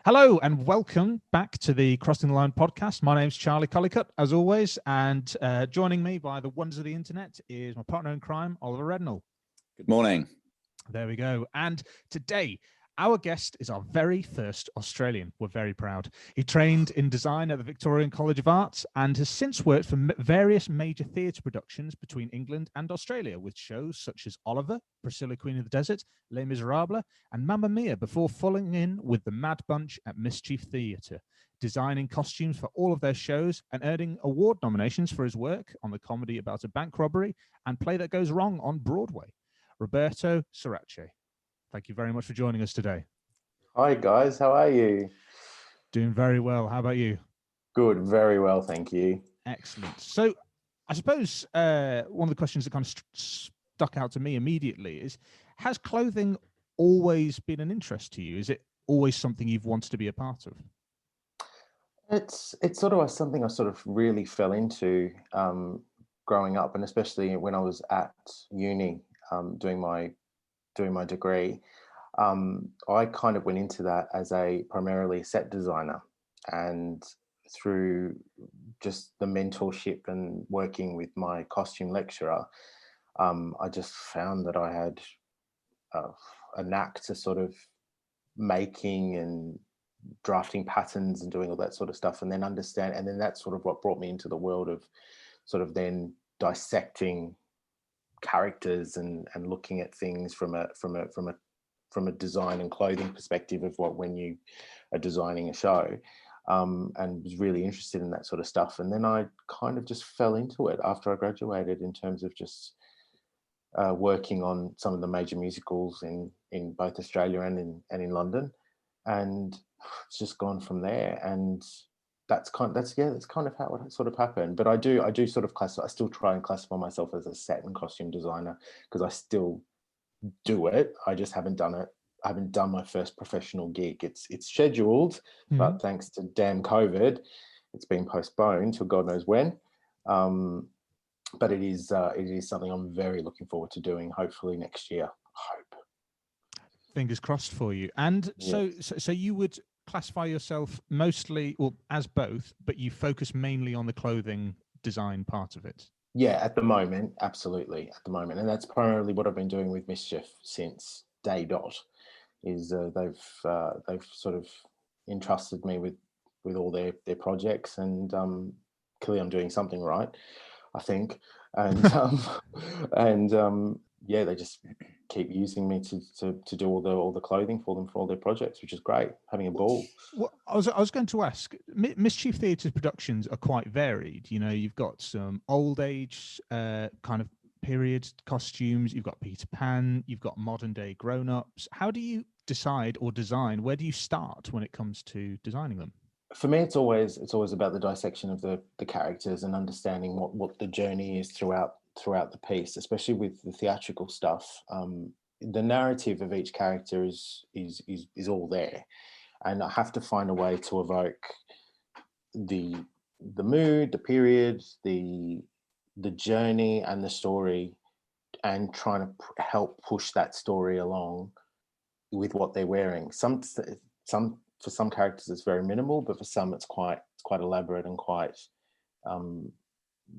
Hello and welcome back to the Crossing the Line podcast. My name's Charlie Collicutt, as always, and joining me by the wonders of the internet is my partner in crime, Oliver Rednall. Good morning. There we go. And today, our guest is our very first Australian. We're very proud. He trained in design at the Victorian College of Arts and has since worked for various major theatre productions between England and Australia with shows such as Oliver, Priscilla Queen of the Desert, Les Miserables, and Mamma Mia before falling in with the Mad Bunch at Mischief Theatre, designing costumes for all of their shows and earning award nominations for his work on the comedy about a bank robbery and Play That Goes Wrong on Broadway. Roberto Surace. Thank you very much for joining us today. Hi guys, how are you? Doing very well. How about you? Good, very well, thank you. Excellent. So I suppose one of the questions that kind of stuck out to me immediately is, has clothing always been an interest to you? Is it always something you've wanted to be a part of? It's sort of something I sort of really fell into growing up, and especially when I was at uni doing my degree. I kind of went into that as primarily a set designer, and through just the mentorship and working with my costume lecturer, I just found that I had a knack to sort of making and drafting patterns and doing all that sort of stuff, and then that's sort of what brought me into the world of sort of then dissecting characters and looking at things from a design and clothing perspective of when you are designing a show, and was really interested in that sort of stuff. And then I kind of just fell into it after I graduated, in terms of just working on some of the major musicals in both Australia and in London, and it's just gone from there. And that's kind of how it sort of happened. But I do sort of I still try and classify myself as a set and costume designer, because I still do it. I just haven't done it. I haven't done my first professional gig. It's scheduled, but thanks to damn COVID, it's been postponed till God knows when. But it is something I'm very looking forward to doing, hopefully next year. Hope. Fingers crossed for you. And yeah. So you would classify yourself mostly, or as both, but you focus mainly on the clothing design part of it? Yeah, at the moment, absolutely, at the moment. And that's primarily what I've been doing with Mischief since day dot, is they've sort of entrusted me with all their projects, and clearly I'm doing something right, I think. And yeah, they just keep using me to do all the clothing for them for all their projects, which is great. Having a ball. Well, I was going to ask, Mischief Theatre's productions are quite varied. You know, you've got some old age kind of period costumes, you've got Peter Pan, you've got modern day grown-ups. How do you decide or design? Where do you start when it comes to designing them? For me, it's always about the dissection of the characters and understanding what the journey is throughout the piece, especially with the theatrical stuff. The narrative of each character is all there, and I have to find a way to evoke the mood, the period, the journey, and the story, and trying to help push that story along with what they're wearing. For some characters it's very minimal, but for some it's quite elaborate and quite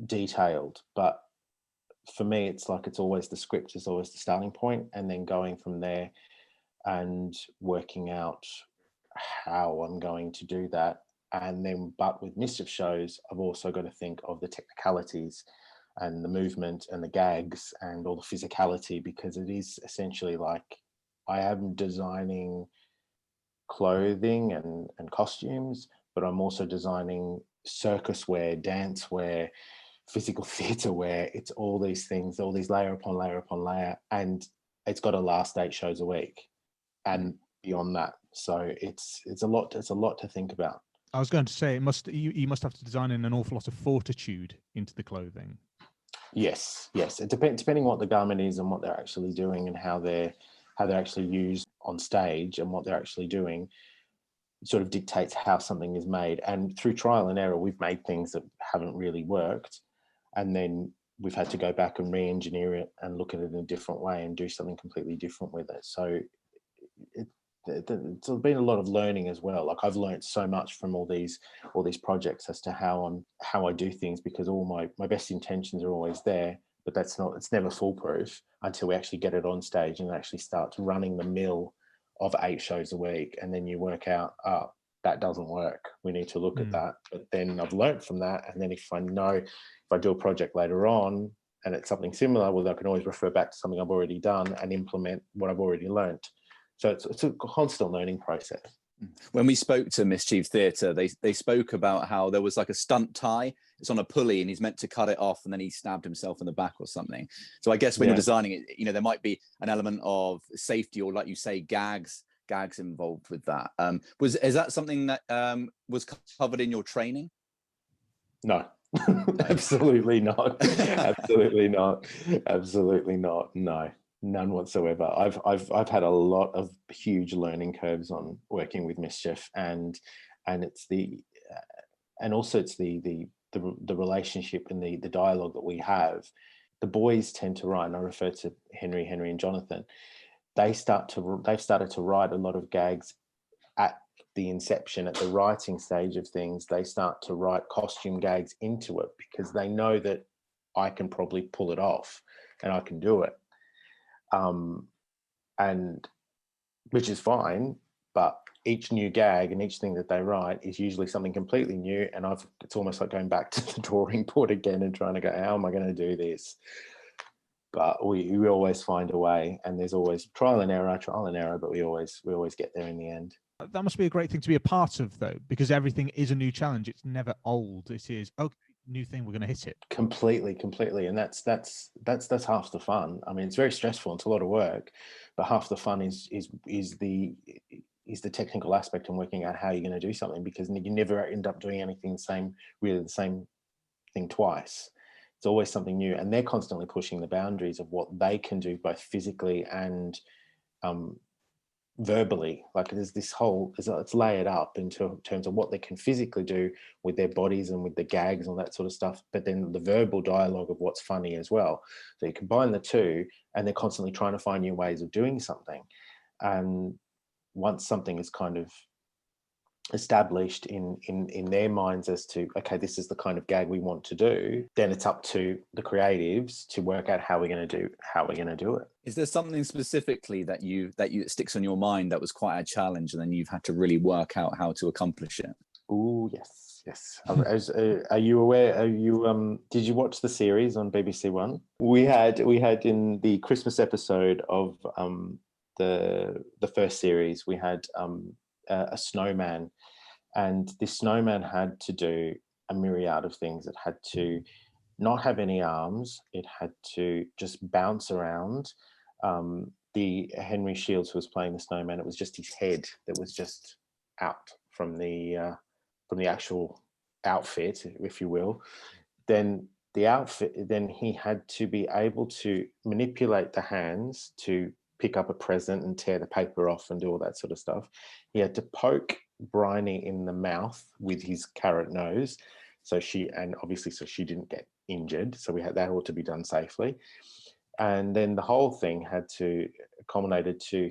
detailed. But for me, it's always the script is always the starting point, and then going from there and working out how I'm going to do that. And then, but with Mischief shows, I've also got to think of the technicalities and the movement and the gags and all the physicality, because it is essentially like I am designing clothing and costumes, but I'm also designing circus wear, dance wear, physical theatre wear. It's all these things, all these layer upon layer upon layer, and it's got to last 8 shows a week and beyond that. So it's a lot to think about. I was going to say, you must have to design in an awful lot of fortitude into the clothing. Yes. It depending what the garment is and what they're actually doing and how they're actually used on stage and what they're actually doing, sort of dictates how something is made. And through trial and error, we've made things that haven't really worked, and then we've had to go back and re-engineer it and look at it in a different way and do something completely different with it. So it's been a lot of learning as well. Like I've learned so much from all these projects as to how I do things, because all my best intentions are always there, but it's never foolproof until we actually get it on stage and actually start running the mill of 8 shows a week, and then you work out, that doesn't work. We need to look at that. But then I've learned from that, and then if I do a project later on and it's something similar, well, I can always refer back to something I've already done and implement what I've already learned. So it's a constant learning process. When we spoke to Mischief Theatre, they spoke about how there was like a stunt tie. It's on a pulley and he's meant to cut it off, and then he stabbed himself in the back or something. So I guess when you're designing it, there might be an element of safety, or like you say, gags involved with that. Is that something that was covered in your training? No. Absolutely not. Absolutely not. Absolutely not. No. None whatsoever. I've had a lot of huge learning curves on working with Mischief, and it's the relationship and the dialogue that we have. The boys tend to write, and I refer to Henry and Jonathan. They've started to write a lot of gags at the inception, at the writing stage of things. They start to write costume gags into it because they know that I can probably pull it off and I can do it. And which is fine, but each new gag and each thing that they write is usually something completely new, and it's almost like going back to the drawing board again and trying to go, how am I going to do this? But we always find a way, and there's always trial and error, but we always get there in the end. That must be a great thing to be a part of, though, because everything is a new challenge. It's never old. It is, okay, new thing, we're going to hit it. Completely. And that's half the fun. I mean, it's very stressful. It's a lot of work, but half the fun is the technical aspect and working out how you're going to do something, because you never end up doing anything the same thing twice. It's always something new, and they're constantly pushing the boundaries of what they can do, both physically and verbally. Like it's layered up into terms of what they can physically do with their bodies and with the gags and all that sort of stuff, but then the verbal dialogue of what's funny as well. So you combine the two, and they're constantly trying to find new ways of doing something. And once something is kind of established in their minds as to, okay, this is the kind of gag we want to do, then it's up to the creatives to work out how we're going to do it. Is there something specifically that sticks on your mind that was quite a challenge, and then you've had to really work out how to accomplish it? Oh, yes. Are you aware? Did you watch the series on BBC One? We had in the Christmas episode of the first series, we had a snowman, and this snowman had to do a myriad of things. It had to not have any arms. It had to just bounce around. The Henry Shields, who was playing the snowman, it was just his head that was just out from the actual outfit, if you will. Then he had to be able to manipulate the hands to pick up a present and tear the paper off and do all that sort of stuff. He had to poke Bryony in the mouth with his carrot nose, so she didn't get injured. So that ought to be done safely. And then the whole thing had to culminated to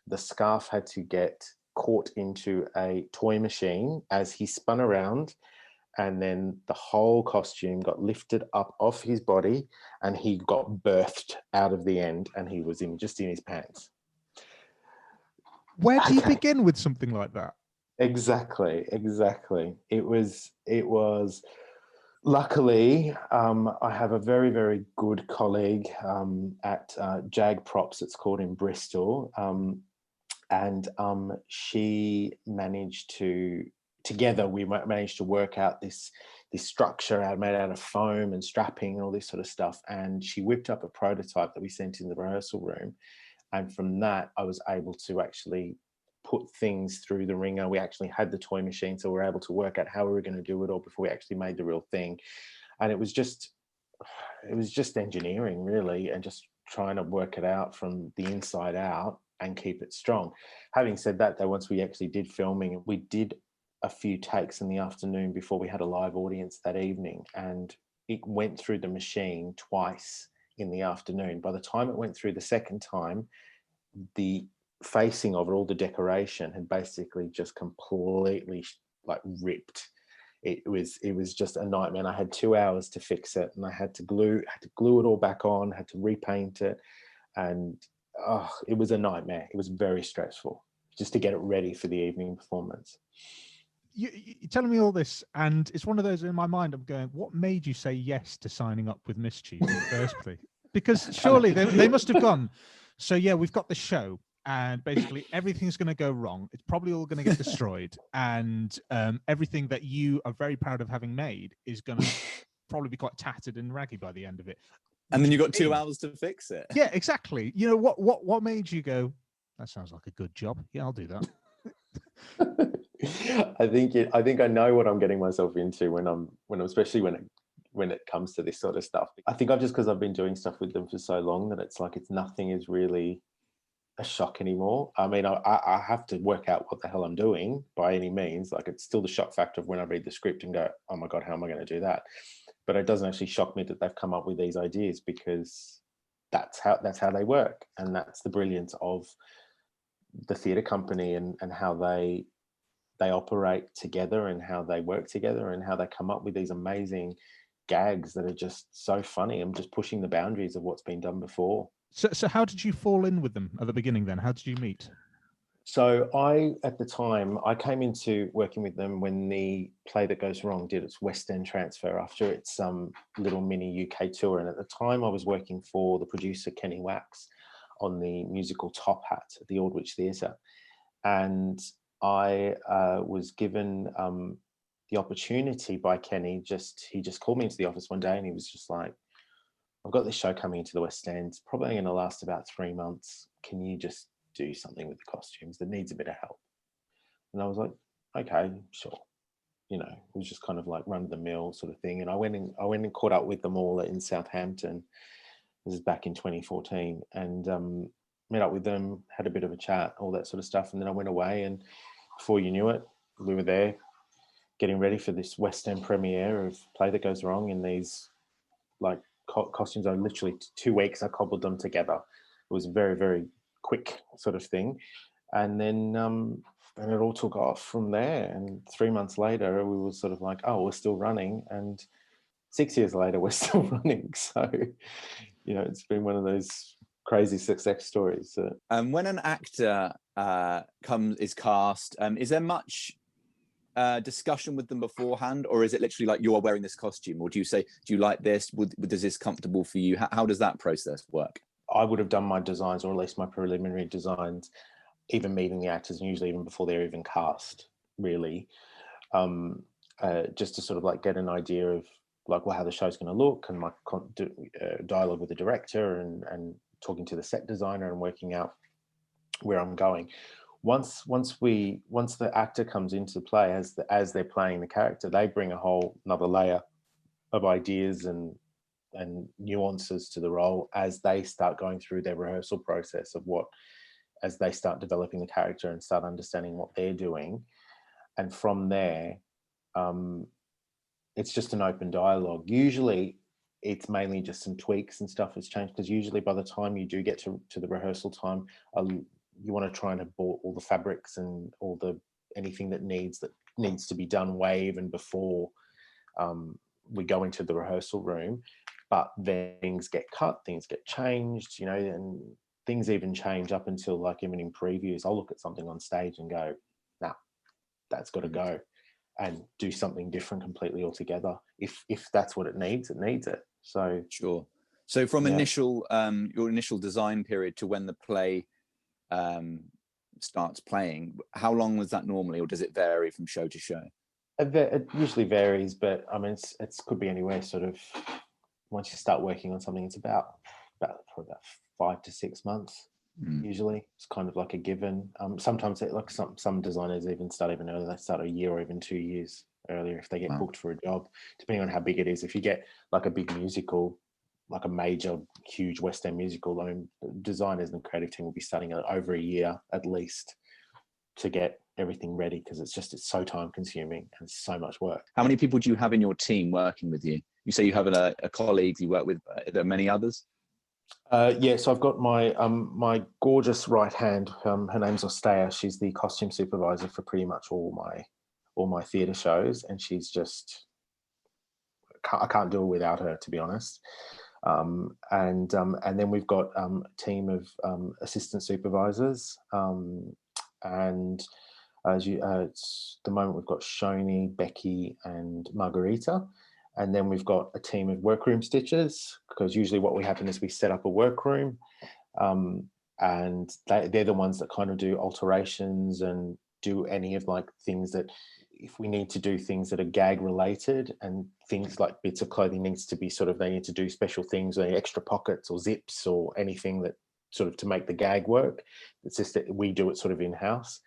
the scarf had to get caught into a toy machine as he spun around, and then the whole costume got lifted up off his body, and he got birthed out of the end, and he was just in his pants. Where do you begin with something like that? Exactly. It was. Luckily, I have a very, very good colleague at Jag Props, it's called, in Bristol, and she managed to. Together, we managed to work out this structure made out of foam and strapping and all this sort of stuff. And she whipped up a prototype that we sent in the rehearsal room. And from that, I was able to actually put things through the ringer. We actually had the toy machine, so we were able to work out how we were going to do it all before we actually made the real thing. And it was just engineering, really, and just trying to work it out from the inside out and keep it strong. Having said that, though, once we actually did filming, we did a few takes in the afternoon before we had a live audience that evening, and it went through the machine twice in the afternoon. By the time it went through the second time, the facing of it, all the decoration had basically just completely like ripped. It was just a nightmare. And I had 2 hours to fix it, and I had to glue it all back on, had to repaint it, and it was a nightmare. It was very stressful just to get it ready for the evening performance. You're telling me all this, and it's one of those in my mind. I'm going, what made you say yes to signing up with Mischief in the first place? Because surely they must have gone, so yeah, we've got the show, and basically everything's going to go wrong. It's probably all going to get destroyed, and everything that you are very proud of having made is going to probably be quite tattered and raggy by the end of it. And then you got 2 hours to fix it. Yeah, exactly. You know, what made you go, that sounds like a good job. Yeah, I'll do that. I think I know what I'm getting myself into when especially when it comes to this sort of stuff. I think because I've been doing stuff with them for so long that it's like nothing is really a shock anymore. I mean, I have to work out what the hell I'm doing by any means. Like, it's still the shock factor of when I read the script and go, oh my God, how am I going to do that? But it doesn't actually shock me that they've come up with these ideas, because that's how they work. And that's the brilliance of the theatre company and how they operate together and how they work together and how they come up with these amazing gags that are just so funny and just pushing the boundaries of what's been done before. So how did you fall in with them at the beginning then? How did you meet? So at the time, I came into working with them when the Play That Goes Wrong did its West End transfer after its little mini UK tour. And at the time I was working for the producer, Kenny Wax, on the musical Top Hat at the Aldwych Theatre. And I was given the opportunity by Kenny. He just called me into the office one day and he was just like, I've got this show coming into the West End. It's probably going to last about 3 months. Can you just do something with the costumes that needs a bit of help? And I was like, okay, sure. You know, it was just kind of like run of the mill sort of thing. And I went and caught up with them all in Southampton. This is back in 2014, and met up with them, had a bit of a chat, all that sort of stuff. And then I went away, and before you knew it, we were there getting ready for this West End premiere of Play That Goes Wrong in these like costumes. I literally 2 weeks, I cobbled them together. It was a very, very quick sort of thing. And then and it all took off from there. And 3 months later, we were sort of like, oh, we're still running. And 6 years later, we're still running. So, you know, it's been one of those crazy success stories. When an actor is cast, is there much discussion with them beforehand, or is it literally like, you are wearing this costume, or do you say, do you like this? Is this comfortable for you? How does that process work? I would have done my designs, or at least my preliminary designs, even meeting the actors, and usually even before they're even cast, really, just to sort of like get an idea of like, well, how the show's going to look, and my dialogue with the director, and talking to the set designer and working out where I'm going. Once the actor comes into play as they're playing the character, they bring a whole another layer of ideas and nuances to the role as they start going through their rehearsal process as they start developing the character and start understanding what they're doing. And from there, it's just an open dialogue. Usually it's mainly just some tweaks and stuff has changed, because usually by the time you do get to the rehearsal time, you want to try and have bought all the fabrics and anything that needs to be done way even before we go into the rehearsal room. But then things get cut, things get changed, you know, and things even change up until like even in previews. I'll look at something on stage and go, nah, that's got to go, and do something different completely altogether. If that's what it needs it. So sure. So from initial your initial design period to when the play starts playing, how long was that normally, or does it vary from show to show? It usually varies, but I mean, it could be anywhere sort of, once you start working on something, it's about 5 to 6 months. Usually it's kind of like a given. Sometimes like some designers even start even earlier. They start a year or even 2 years earlier if they get booked for a job, depending on how big it is. If you get like a big musical, like a major huge West End musical, I mean, designers and the creative team will be starting over a year at least to get everything ready, because it's so time consuming and so much work. How many people do you have in your team working with you? You say you have a colleague you work with. Are there many others? So I've got my gorgeous right hand. Her name's Ostea. She's the costume supervisor for pretty much all my theatre shows, and she's just I can't do it without her, to be honest. And then we've got a team of assistant supervisors, and as the moment we've got Shoni, Becky, and Margarita. And then we've got a team of workroom stitchers, because usually what we happen is we set up a workroom, and they're the ones that kind of do alterations and do any of like things that, if we need to do things that are gag related, and things like bits of clothing needs to be they need to do special things, or extra pockets or zips or anything that sort of to make the gag work. It's just that we do it sort of in-house.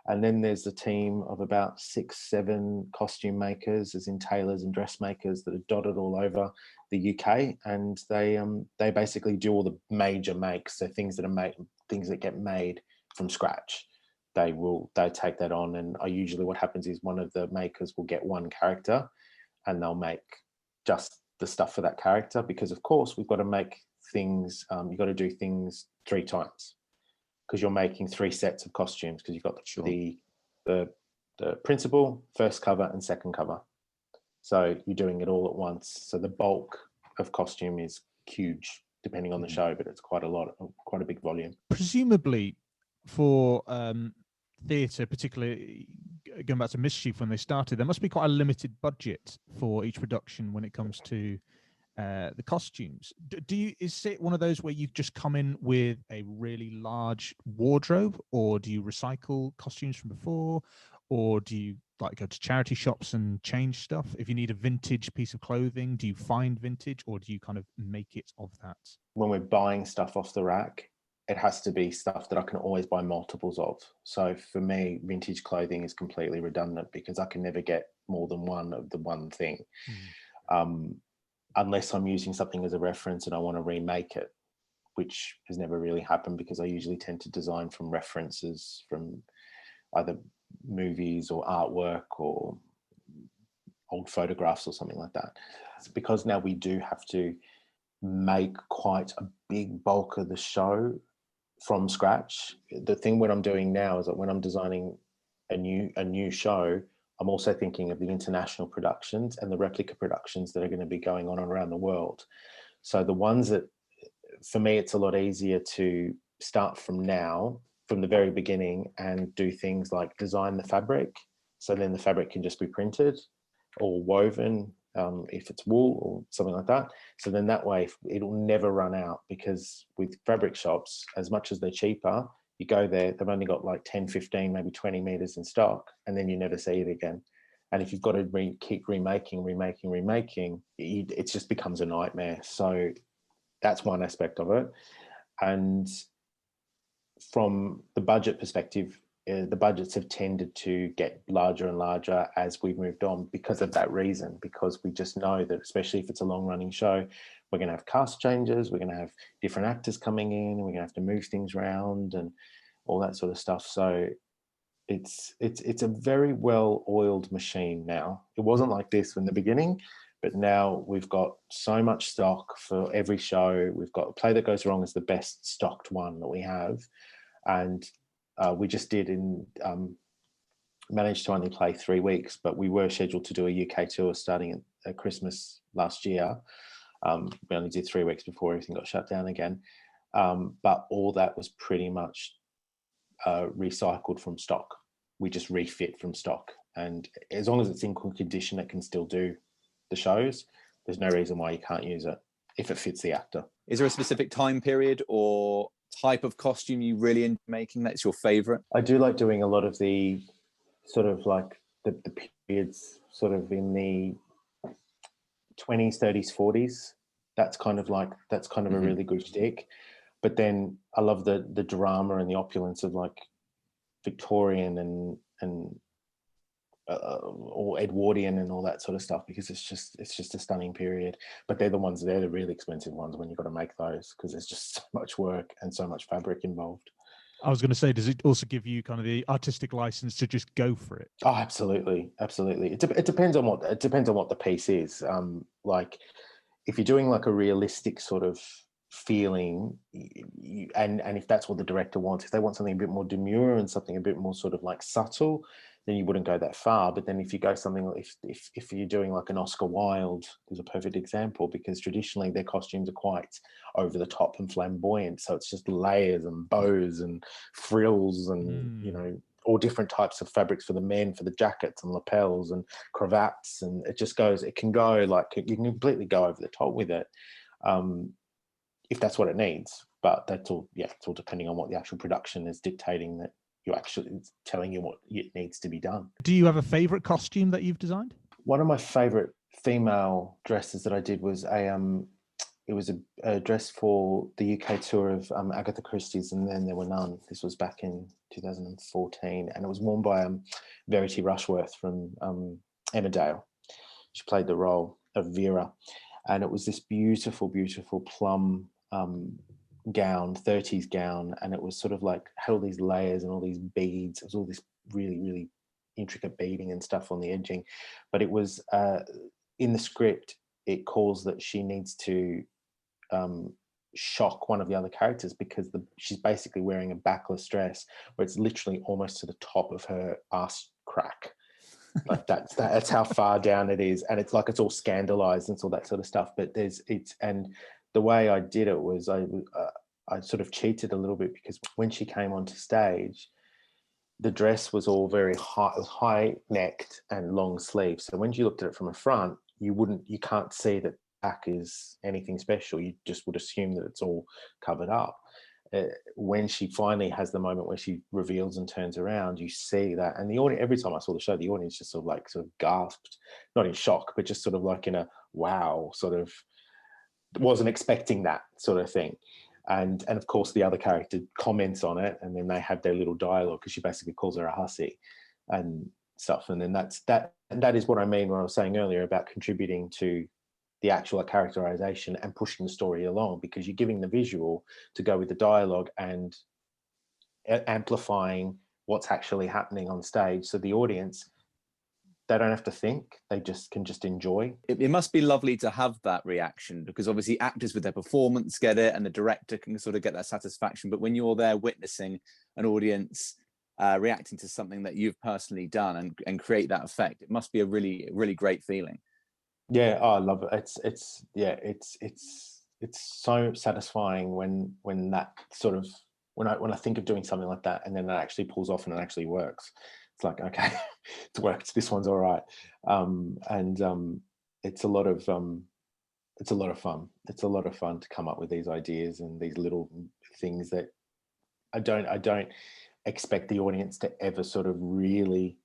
And then there's a team of about 6-7 costume makers, as in tailors and dressmakers, that are dotted all over the UK, and they basically do all the major makes, so things that get made from scratch. They take that on, and usually what happens is one of the makers will get one character, and they'll make just the stuff for that character, because of course we've got to make things. You've got to do things 3 times, because you're making 3 sets of costumes, because you've got the principal, first cover, and second cover. So you're doing it all at once. So the bulk of costume is huge, depending on the show, but it's quite a big volume. Presumably, for theatre, particularly going back to Mischief when they started, there must be quite a limited budget for each production when it comes to the costumes. Is it one of those where you just come in with a really large wardrobe, or do you recycle costumes from before, or do you like go to charity shops and change stuff? If you need a vintage piece of clothing, do you find vintage, or do you kind of make it of that? When we're buying stuff off the rack, it has to be stuff that I can always buy multiples of. So for me, vintage clothing is completely redundant, because I can never get more than one of the one thing. Unless I'm using something as a reference and I want to remake it, which has never really happened, because I usually tend to design from references from either movies or artwork or old photographs or something like that. It's because now we do have to make quite a big bulk of the show from scratch. The thing what I'm doing now is that when I'm designing a new show, I'm also thinking of the international productions and the replica productions that are going to be going on around the world. So the ones that, for me, it's a lot easier to start from the very beginning, and do things like design the fabric. So then the fabric can just be printed or woven, if it's wool or something like that. So then that way it'll never run out, because with fabric shops, as much as they're cheaper, you go there, they've only got like 10, 15, maybe 20 meters in stock, and then you never see it again. And if you've got to keep remaking, it just becomes a nightmare. So that's one aspect of it. And from the budget perspective, the budgets have tended to get larger and larger as we've moved on, because of that reason, because we just know that, especially if it's a long running show, we're going to have cast changes, we're going to have different actors coming in, we're going to have to move things around and all that sort of stuff. So it's a very well oiled machine now. It wasn't like this in the beginning, but now we've got so much stock for every show. We've got Play That Goes Wrong as the best stocked one that we have, and we just managed to only play 3 weeks, but we were scheduled to do a UK tour starting at Christmas last year. We only did 3 weeks before everything got shut down again. But all that was pretty much recycled from stock. We just refit from stock. And as long as it's in good condition, it can still do the shows. There's no reason why you can't use it if it fits the actor. Is there a specific time period or type of costume you really enjoy making that's your favorite? I do like doing a lot of the sort of like the periods sort of in the 20s, 30s, 40s. That's kind of a really good shtick. But then I love the drama and the opulence of like Victorian and or Edwardian and all that sort of stuff, because it's just a stunning period. But they're the really expensive ones when you've got to make those, because there's just so much work and so much fabric involved. I was going to say, does it also give you kind of the artistic license to just go for it? Oh, absolutely. It depends on what the piece is. Like if you're doing like a realistic sort of feeling, and if that's what the director wants, if they want something a bit more demure and something a bit more sort of like subtle, then you wouldn't go that far. But then if you go something, if you're doing like an Oscar Wilde is a perfect example, because traditionally their costumes are quite over the top and flamboyant, so it's just layers and bows and frills and you know, all different types of fabrics for the men, for the jackets and lapels and cravats, and it just goes, it can go like, you can completely go over the top with it, if that's what it needs. But that's all, yeah, it's all depending on what the actual production is dictating, that you actually, it's telling you what it needs to be done. Do you have a favorite costume that you've designed? One of my favorite female dresses that I did was it was a dress for the UK tour of Agatha Christie's And Then There Were None. This was back in 2014, and it was worn by Verity Rushworth from Emmerdale. She played the role of Vera, and it was this beautiful, beautiful plum gown, 30s gown, and it was sort of like, had all these layers and all these beads. It was all this really, really intricate beading and stuff on the edging, but it was in the script, it calls that she needs to shock one of the other characters, because she's basically wearing a backless dress where it's literally almost to the top of her ass crack. Like that's how far down it is, and it's like, it's all scandalized and all that sort of stuff. But and the way I did it was I sort of cheated a little bit, because when she came onto stage, the dress was all very high, it was high necked and long sleeves. So when you looked at it from the front, you can't see that back is anything special. You just would assume that it's all covered up. When she finally has the moment where she reveals and turns around, you see that, and the audience, every time I saw the show, the audience just sort of gasped, not in shock, but just sort of like in a wow, sort of wasn't expecting that sort of thing. And of course the other character comments on it, and then they have their little dialogue, because she basically calls her a hussy and stuff. And then that is what I mean when I was saying earlier about contributing to the actual characterization and pushing the story along, because you're giving the visual to go with the dialogue and amplifying what's actually happening on stage. So the audience, they don't have to think, they can just enjoy. It must be lovely to have that reaction, because obviously actors with their performance get it, and the director can sort of get that satisfaction. But when you're there witnessing an audience reacting to something that you've personally done and create that effect, it must be a really, really great feeling. Yeah, I love it. It's so satisfying when that sort of, when I think of doing something like that, and then it actually pulls off and it actually works. It's like, okay, it's worked. This one's all right. It's a lot of fun. It's a lot of fun to come up with these ideas and these little things that I don't expect the audience to ever sort of really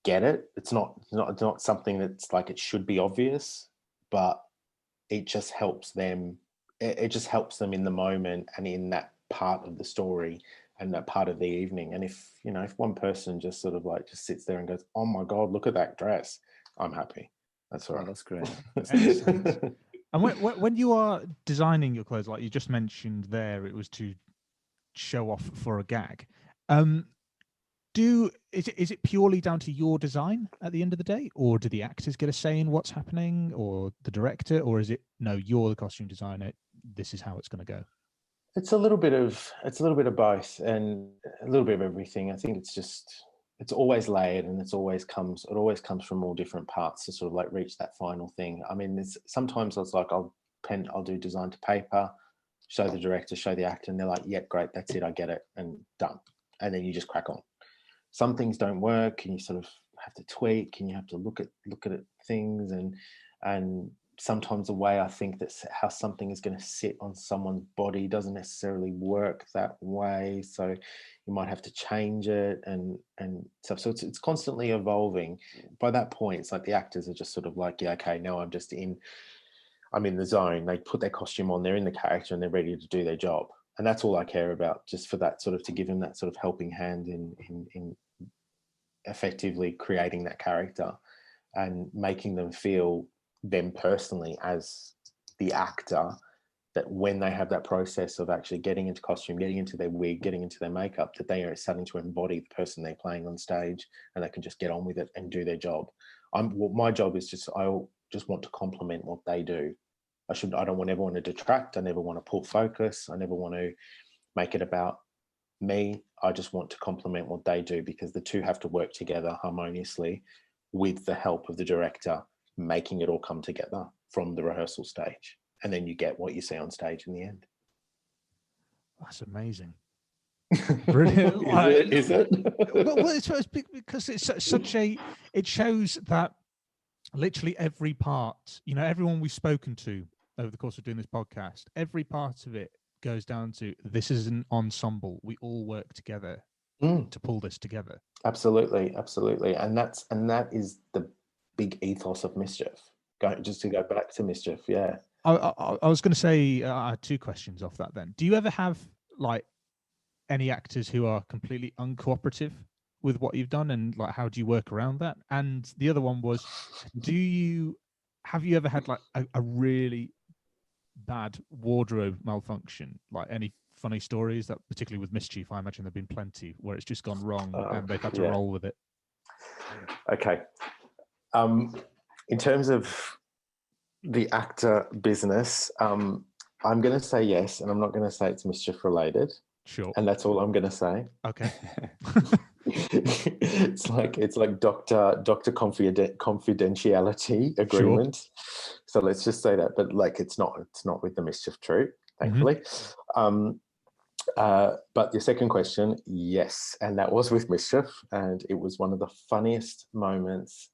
get it. It's not something that's like, it should be obvious, but it just helps them. It just helps them in the moment and in that part of the story and that part of the evening. And if one person just sort of like just sits there and goes, "Oh my God, look at that dress," I'm happy. That's all right. Oh, that's great. And when you are designing your clothes, like you just mentioned there, it was to show off for a gag. Is it purely down to your design at the end of the day, or do the actors get a say in what's happening, or the director, or is it, no, you're the costume designer, this is how it's going to go? It's a little bit of both and a little bit of everything. I think it's always layered, and it always comes from all different parts to sort of like reach that final thing. I mean, sometimes it's like I'll do design to paper, show the director, show the actor, and they're like, "Yeah, great, that's it, I get it," and done. And then you just crack on. Some things don't work, and you sort of have to tweak, and you have to look at things, and sometimes the way I think that's how something is going to sit on someone's body doesn't necessarily work that way, so you might have to change it and stuff. So it's constantly evolving. By that point, it's like the actors are just sort of like, yeah, okay, now I'm in the zone. They put their costume on, they're in the character, and they're ready to do their job. And that's all I care about, just for that sort of, to give them that sort of helping hand in effectively creating that character and making them feel them personally as the actor, that when they have that process of actually getting into costume, getting into their wig, getting into their makeup, that they are starting to embody the person they're playing on stage, and they can just get on with it and do their job. My job is I just want to complement what they do I don't want everyone to detract. I never want to pull focus. I never want to make it about me. I just want to complement what they do, because the two have to work together harmoniously with the help of the director, making it all come together from the rehearsal stage. And then you get what you see on stage in the end. That's amazing. Brilliant. Is it? Well, it's because it's such a, it shows that literally every part, you know, everyone we've spoken to over the course of doing this podcast, every part of it goes down to, this is an ensemble. We all work together to pull this together. Absolutely. And that is the big ethos of Mischief. Just to go back to Mischief, yeah. I was going to say, I had two questions off that then. Do you ever have like any actors who are completely uncooperative with what you've done, and like how do you work around that? And the other one was, have you ever had like a really bad wardrobe malfunction? Like any funny stories that, particularly with Mischief, I imagine there've been plenty where it's just gone wrong and they've had to roll with it. Okay. In terms of the actor business, I'm going to say yes, and I'm not going to say it's Mischief related. Sure. And that's all I'm going to say. Okay. It's like doctor confidentiality agreement. Sure. So let's just say that, but like it's not with the Mischief troupe, thankfully. But your second question, yes, and that was with Mischief, and it was one of the funniest moments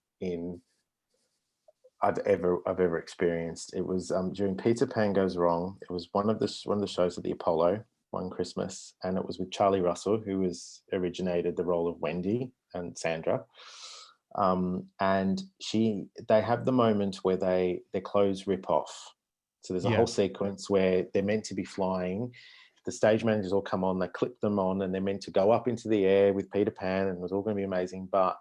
I've ever experienced. It was during Peter Pan Goes Wrong. It was one of the shows at the Apollo one Christmas, and it was with Charlie Russell, who originated the role of Wendy and Sandra. And they have the moment where their clothes rip off. So there's a whole sequence where they're meant to be flying. The stage managers all come on, they clip them on, and they're meant to go up into the air with Peter Pan, and it was all going to be amazing. But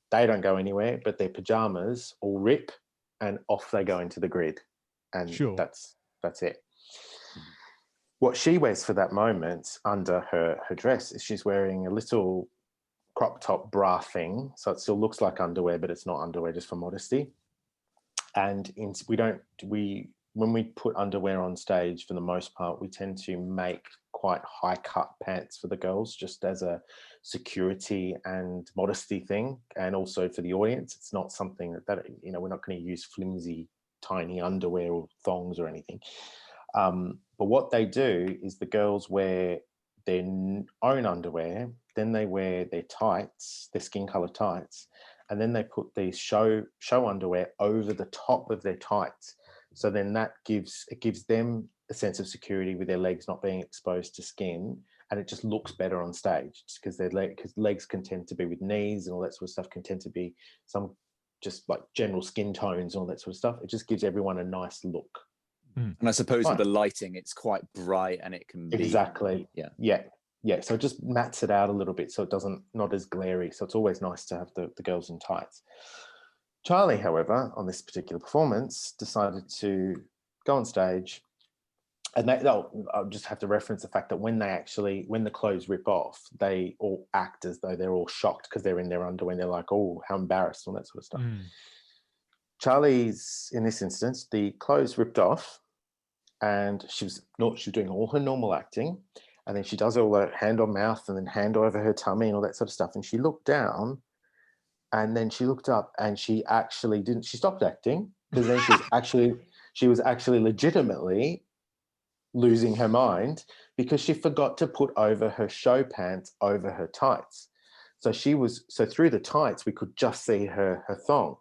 they don't go anywhere, but their pajamas all rip, and off they go into the grid. And that's it. What she wears for that moment under her dress is she's wearing a little crop top bra thing. So it still looks like underwear, but it's not underwear, just for modesty. And when we put underwear on stage, for the most part, we tend to make quite high cut pants for the girls, just as a security and modesty thing. And also for the audience, it's not something that we're not going to use flimsy, tiny underwear or thongs or anything. But what they do is the girls wear their own underwear, then they wear their tights, their skin color tights, and then they put these show underwear over the top of their tights. So then it gives them a sense of security with their legs not being exposed to skin, and it just looks better on stage because legs can tend to be with knees and all that sort of stuff, can tend to be some just like general skin tones and all that sort of stuff. It just gives everyone a nice look. And I suppose with the lighting, it's quite bright and it can be... Exactly. Yeah. So it just mats it out a little bit so it not as glary. So it's always nice to have the girls in tights. Charlie, however, on this particular performance, decided to go on stage, and I'll just have to reference the fact that when the clothes rip off, they all act as though they're all shocked because they're in their underwear and they're like, oh, how embarrassed, all that sort of stuff. Charlie's, in this instance, the clothes ripped off, and she was doing all her normal acting, and then she does all that hand on mouth and then hand over her tummy and all that sort of stuff, and she looked down, and then she looked up, and she stopped acting, because then she was actually legitimately losing her mind, because she forgot to put over her show pants over her tights. So through the tights we could just see her thong.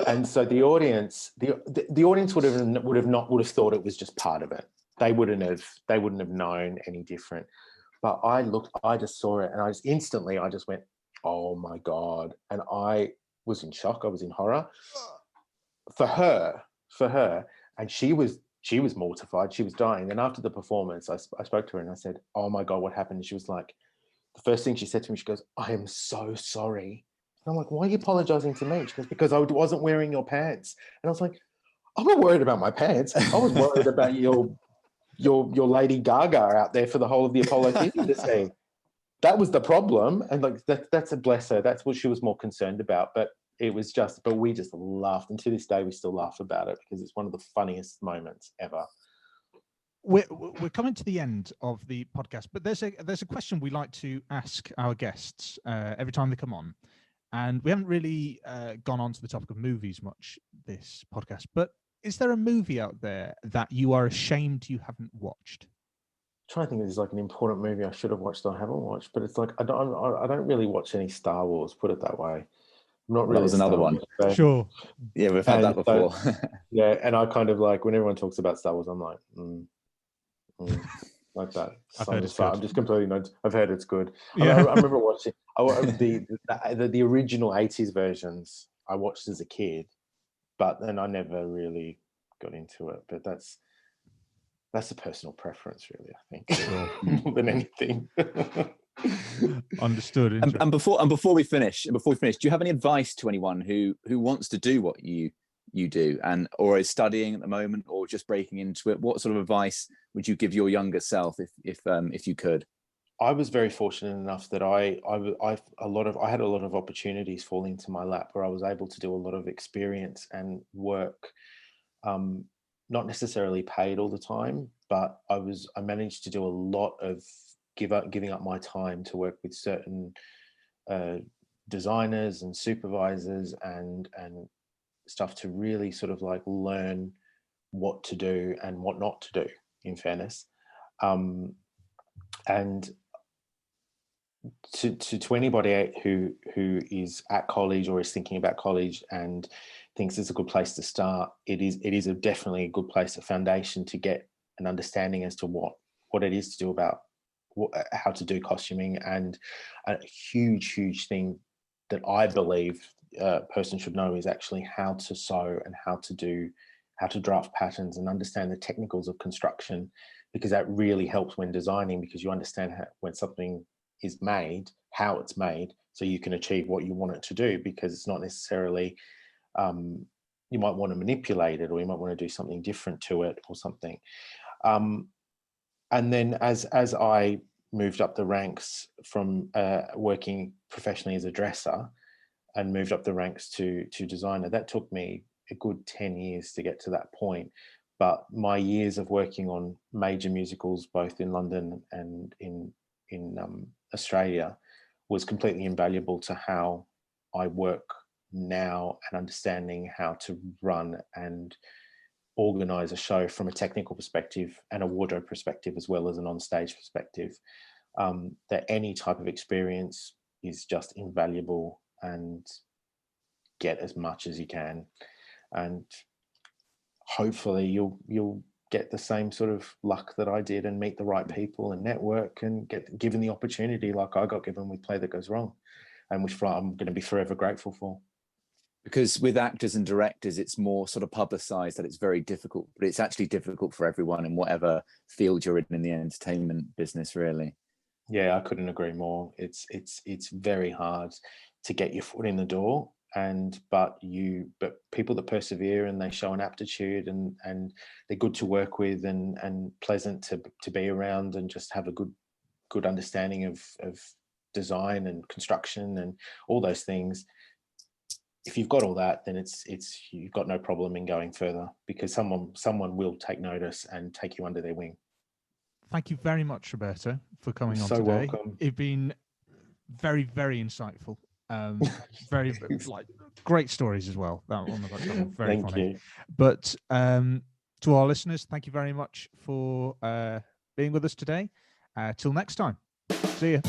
And so the audience would have thought it was just part of it. They wouldn't have known any different. But I just saw it, and I just went, oh my God. And I was in shock. I was in horror for her. And she was mortified. She was dying. And after the performance, I spoke to her and I said, oh my God, what happened? And she was like, the first thing she said to me, she goes, I am so sorry. And I'm like, why are you apologizing to me? She goes, because I wasn't wearing your pants. And I was like, I'm not worried about my pants. I was worried about your Lady Gaga out there for the whole of the Apollo Theatre to see. That was the problem. And like that's a bless her. That's what she was more concerned about. But it was just, but we just laughed, and to this day we still laugh about it because it's one of the funniest moments ever. We're coming to the end of the podcast, but there's a question we like to ask our guests every time they come on, and we haven't really gone on to the topic of movies much this podcast. But is there a movie out there that you are ashamed you haven't watched? I'm trying to think if there's like an important movie I should have watched that I haven't watched, but it's like I don't really watch any Star Wars. Put it that way. I'm not really. That was another one. Sure. Yeah, we've had that before. So, yeah, and I kind of like when everyone talks about Star Wars, I'm like. Like that. I'm just completely not. I've heard it's good. Yeah. I remember watching the original 80s versions. I watched as a kid, but then I never really got into it. But that's a personal preference, really. I think more than anything. Understood. And before we finish, do you have any advice to anyone who wants to do what you do or is studying at the moment or just breaking into it? What sort of advice would you give your younger self if you could? I was very fortunate enough that I had a lot of opportunities fall into my lap where I was able to do a lot of experience and work, not necessarily paid all the time, but I managed to do a lot of giving up my time to work with certain designers and supervisors and stuff to really sort of like learn what to do and what not to do, in fairness. And to anybody who is at college or is thinking about college and thinks it's a good place to start, it is definitely a good place, a foundation to get an understanding as to what it is to do about how to do costuming. And a huge thing that I believe a person should know is actually how to sew and how to draft patterns and understand the technicals of construction, because that really helps when designing, because you understand when something is made, how it's made, so you can achieve what you want it to do, because it's not necessarily you might want to manipulate it or you might want to do something different to it or something. And then as I moved up the ranks from working professionally as a dresser and moved up the ranks to designer, that took me a good 10 years to get to that point. But my years of working on major musicals, both in London and in Australia, was completely invaluable to how I work now and understanding how to run and organize a show from a technical perspective and a wardrobe perspective, as well as an on-stage perspective. That any type of experience is just invaluable, and get as much as you can, and hopefully you'll get the same sort of luck that I did and meet the right people and network and get given the opportunity like I got given with Play That Goes Wrong, and which I'm going to be forever grateful for. Because with actors and directors, it's more sort of publicized that it's very difficult, but it's actually difficult for everyone in whatever field you're in the entertainment business, really. Yeah, I couldn't agree more. It's very hard to get your foot in the door, but people that persevere and they show an aptitude and they're good to work with and pleasant to be around and just have a good understanding of design and construction and all those things. If you've got all that, then it's you've got no problem in going further, because someone will take notice and take you under their wing. Thank you very much, Roberto, for coming on today. So welcome. It's been very, very insightful. Very great stories as well. That one was very Thank funny. you. But to our listeners, thank you very much for being with us today. Till next time. See you.